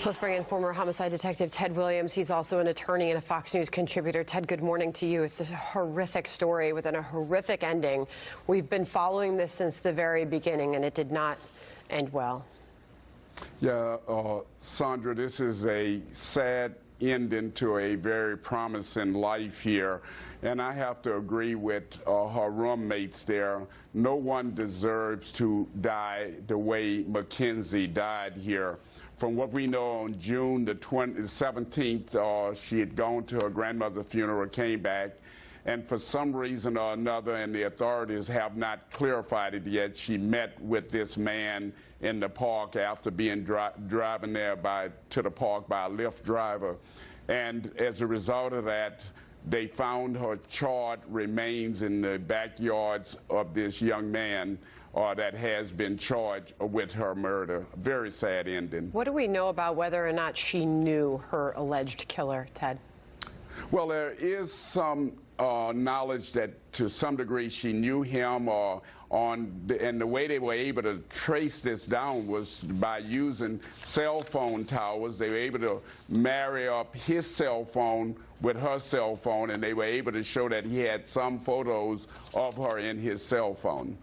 Let's bring in former homicide detective Ted Williams. He's also an attorney and a Fox News contributor. Ted, good morning to you. It's a horrific story with a horrific ending. We've been following this since the very beginning, and it did not end well. Yeah, Sandra, this is a sad ending to a very promising life here. And I have to agree with her roommates there. No one deserves to die the way Mackenzie died here. From what we know, on June the 17th, she had gone to her grandmother's funeral, came back, and for some reason or another, and the authorities have not clarified it yet, she met with this man in the park after being driven there to the park by a Lyft driver. And as a result of that, they found her charred remains in the backyards of this young man that has been charged with her murder. Very sad ending. What do we know about whether or not she knew her alleged killer, Ted? Well, there is some knowledge that to some degree she knew him, and the way they were able to trace this down was by using cell phone towers. They were able to marry up his cell phone with her cell phone, and they were able to show that he had some photos of her in his cell phone.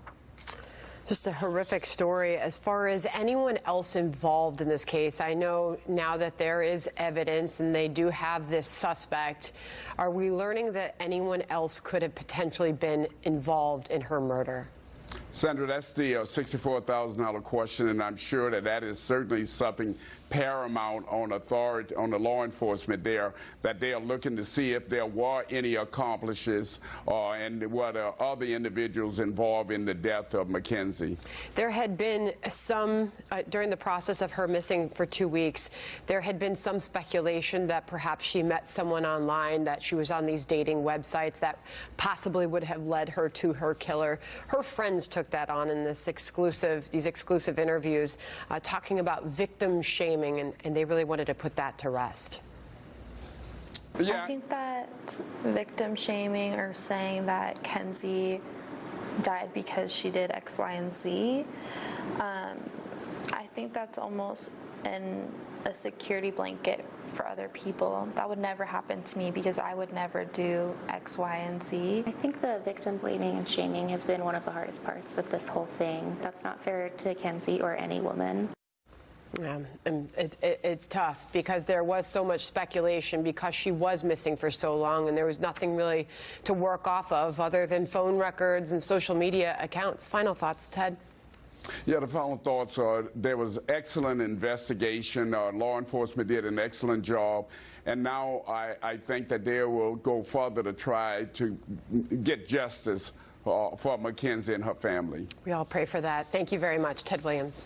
Just a horrific story. As far as anyone else involved in this case, I know now that there is evidence and they do have this suspect. Are we learning that anyone else could have potentially been involved in her murder? Sandra, that's the $64,000 question, and I'm sure that is certainly something paramount on the law enforcement there, that they are looking to see if there were any accomplices and were there other individuals involved in the death of Mackenzie. There had been some, during the process of her missing for 2 weeks, there had been some speculation that perhaps she met someone online, that she was on these dating websites that possibly would have led her to her killer. Her friends took that on in these exclusive interviews, talking about victim shaming, and they really wanted to put that to rest. Yeah. I think that victim shaming, or saying that Kenzie died because she did X, Y, and Z, I think that's almost a security blanket for other people. That would never happen to me because I would never do X, Y, and Z. I think the victim blaming and shaming has been one of the hardest parts of this whole thing. That's not fair to Kenzie or any woman. Yeah, and it's tough because there was so much speculation because she was missing for so long, and there was nothing really to work off of other than phone records and social media accounts. Final thoughts, Ted? Yeah, the final thoughts are there was excellent investigation. Law enforcement did an excellent job. And now I think that they will go further to try to get justice for Mackenzie and her family. We all pray for that. Thank you very much, Ted Williams.